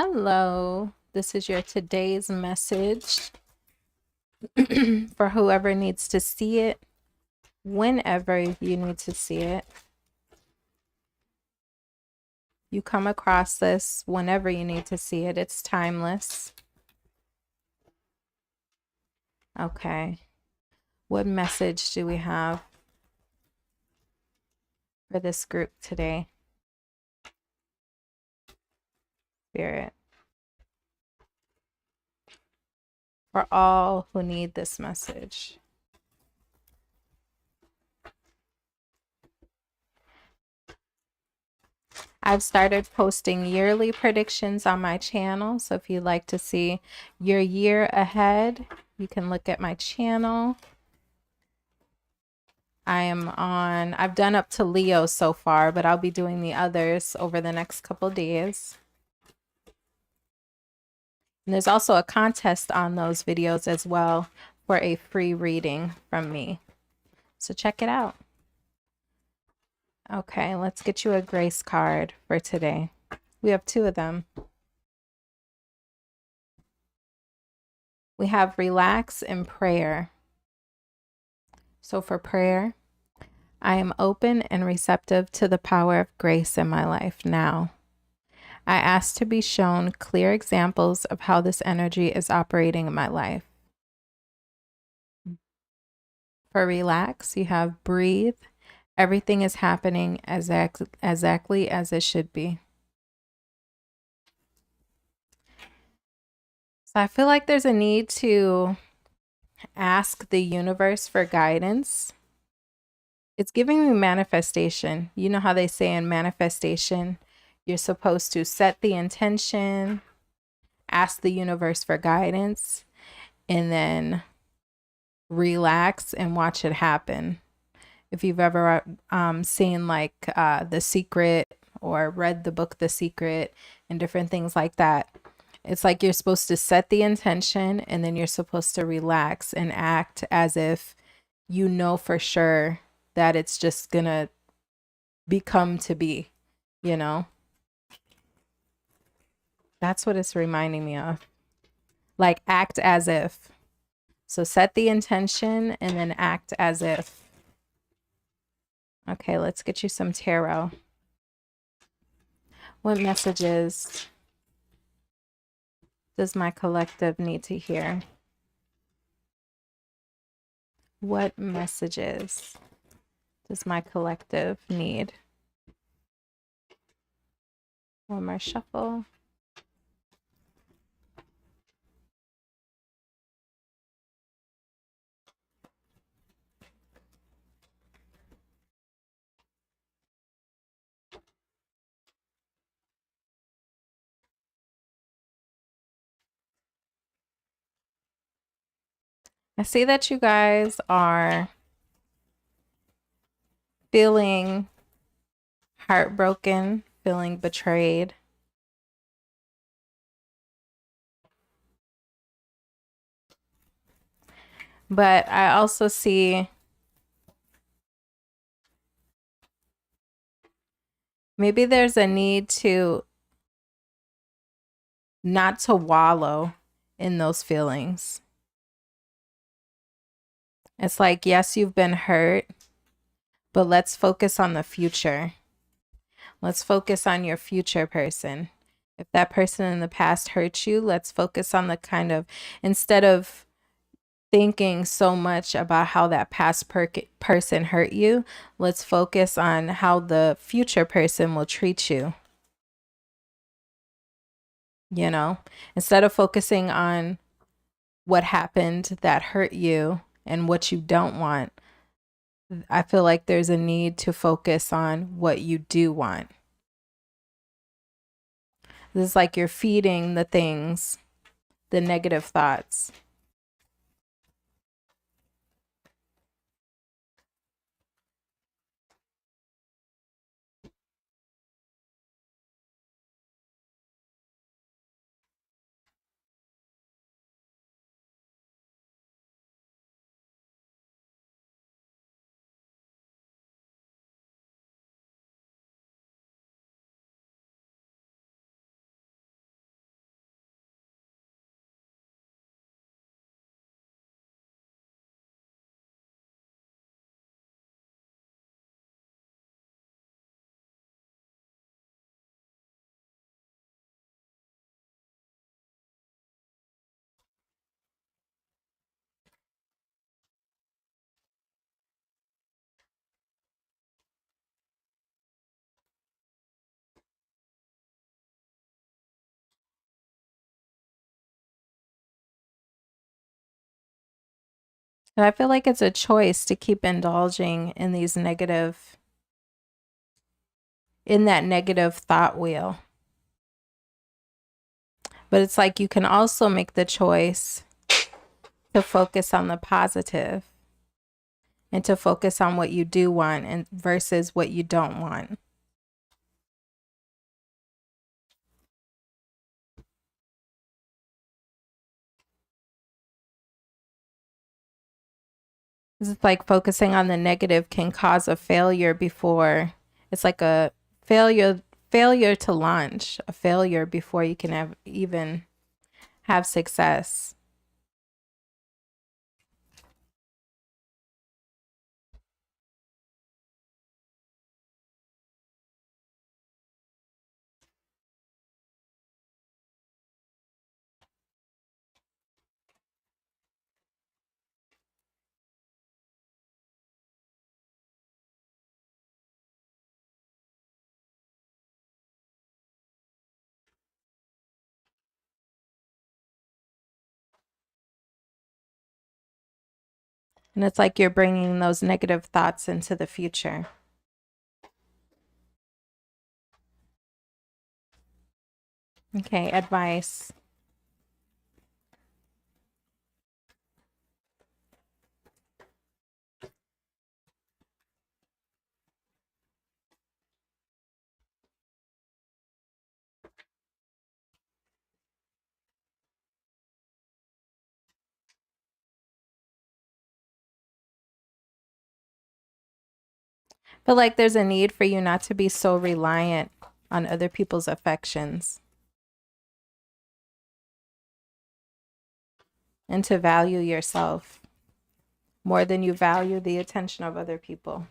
Hello, this is your today's message for whoever needs to see it, whenever you need to see it. You come across this whenever you need to see it. It's timeless. Okay. What message do we have for this group today? Spirit. For all who need this message. I've started posting yearly predictions on my channel. So if you'd like to see your year ahead, you can look at my channel. I've done up to Leo so far, but I'll be doing the others over the next couple days. And there's also a contest on those videos as well for a free reading from me. So check it out. Okay, let's get you a grace card for today. We have 2 of them. We have relax and prayer. So for prayer, I am open and receptive to the power of grace in my life now. I ask to be shown clear examples of how this energy is operating in my life. For relax, you have breathe. Everything is happening exactly as it should be. So I feel like there's a need to ask the universe for guidance. It's giving me manifestation. You know how they say in manifestation, you're supposed to set the intention, ask the universe for guidance, and then relax and watch it happen. If you've ever seen like The Secret or read the book The Secret and different things like that, it's like you're supposed to set the intention and then you're supposed to relax and act as if you know for sure that it's just gonna become to be, you know? That's what it's reminding me of. Like act as if. So set the intention and then act as if. Okay, let's get you some tarot. What messages does my collective need to hear? What messages does my collective need? One more shuffle. I see that you guys are feeling heartbroken, feeling betrayed. But I also see maybe there's a need to not to wallow in those feelings. It's like, yes, you've been hurt, but let's focus on the future. Let's focus on your future person. If that person in the past hurt you, let's focus on the kind of, instead of thinking so much about how that past person hurt you, let's focus on how the future person will treat you. You know, instead of focusing on what happened that hurt you and what you don't want, I feel like there's a need to focus on what you do want. This is like you're feeding the things, the negative thoughts. And I feel like it's a choice to keep indulging in these negative, in that negative thought wheel. But it's like you can also make the choice to focus on the positive and to focus on what you do want and versus what you don't want. It's like focusing on the negative can cause a failure before it's like a failure to launch, a failure before you can even have success. And it's like you're bringing those negative thoughts into the future. Okay, advice. But like there's a need for you not to be so reliant on other people's affections and to value yourself more than you value the attention of other people.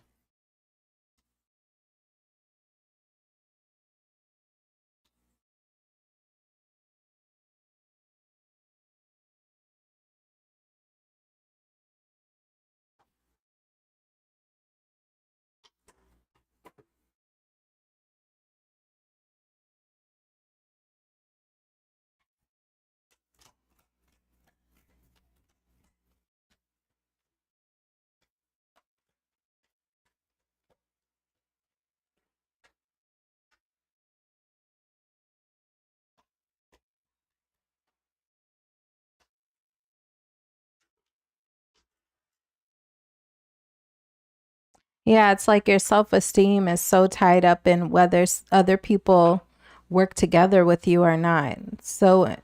Yeah, it's like your self-esteem is so tied up in whether other people work together with you or not. So,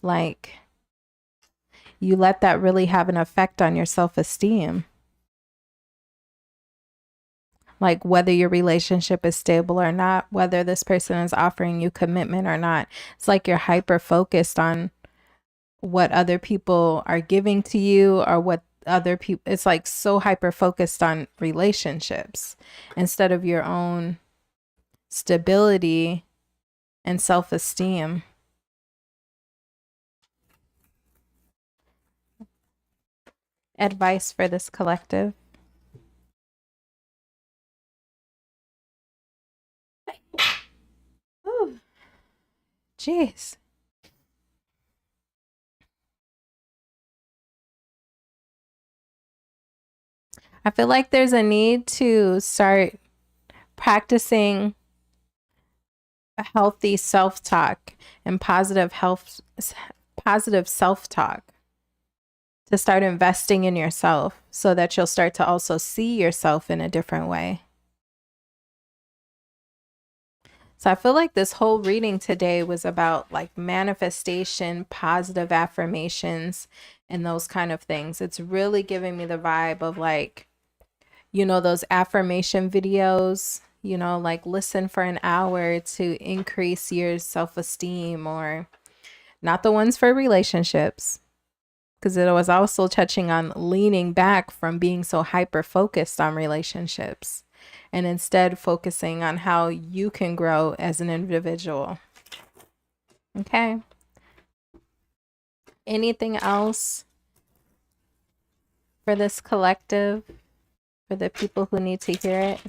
like, you let that really have an effect on your self-esteem. Like, whether your relationship is stable or not, whether this person is offering you commitment or not. It's like you're hyper focused on what other people are giving to you or what other people, it's like so hyper focused on relationships instead of your own stability and self-esteem. Advice for this collective. Ooh, jeez. I feel like there's a need to start practicing a healthy self-talk and positive self-talk to start investing in yourself so that you'll start to also see yourself in a different way. So I feel like this whole reading today was about like manifestation, positive affirmations, and those kind of things. It's really giving me the vibe of like, you know, those affirmation videos, you know, like listen for an hour to increase your self-esteem, or not the ones for relationships, because it was also touching on leaning back from being so hyper focused on relationships and instead focusing on how you can grow as an individual. Okay. Anything else for this collective, for the people who need to hear it?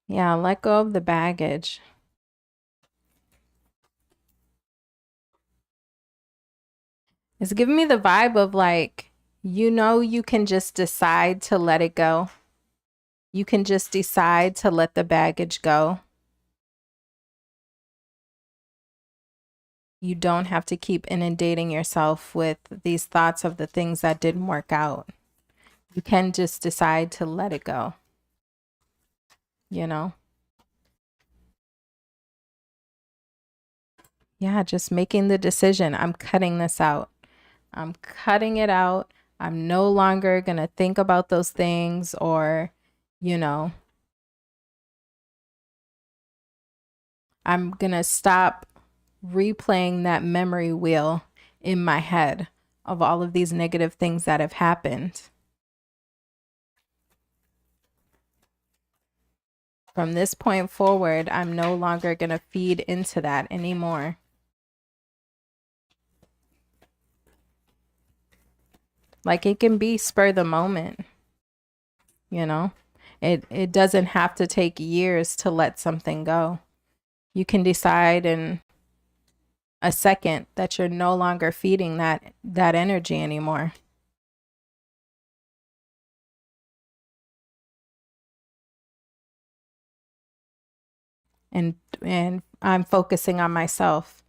Yeah, let go of the baggage. It's giving me the vibe of like, you know, you can just decide to let it go. You can just decide to let the baggage go. You don't have to keep inundating yourself with these thoughts of the things that didn't work out. You can just decide to let it go, you know? Yeah, just making the decision. I'm cutting this out. I'm cutting it out. I'm no longer going to think about those things or, you know, I'm going to stop replaying that memory wheel in my head of all of these negative things that have happened. From this point forward, I'm no longer going to feed into that anymore. Like it can be spur the moment, you know? It doesn't have to take years to let something go. You can decide in a second that you're no longer feeding that energy anymore. And I'm focusing on myself.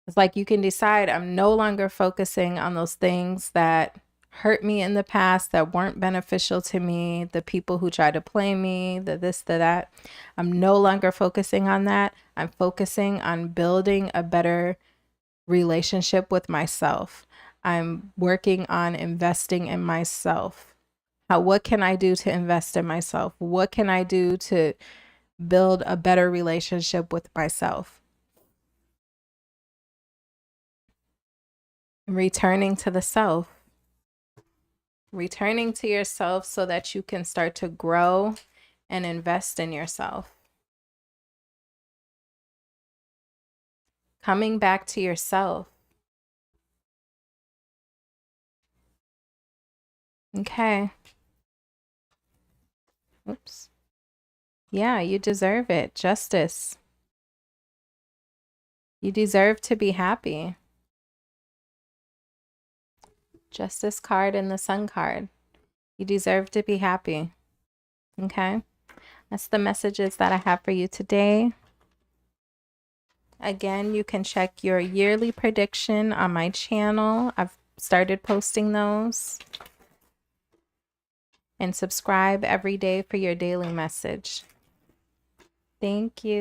It's like you can decide I'm no longer focusing on those things that hurt me in the past, that weren't beneficial to me, the people who tried to play me, the this, the that. I'm no longer focusing on that. I'm focusing on building a better relationship with myself. I'm working on investing in myself. What can I do to invest in myself? What can I do to build a better relationship with myself? Returning to the self. Returning to yourself so that you can start to grow and invest in yourself. Coming back to yourself. Okay. Oops. Yeah, you deserve it. Justice. You deserve to be happy. Justice card and the Sun card. You deserve to be happy. Okay. That's the messages that I have for you today. Again, you can check your yearly prediction on my channel. I've started posting those. And subscribe every day for your daily message. Thank you.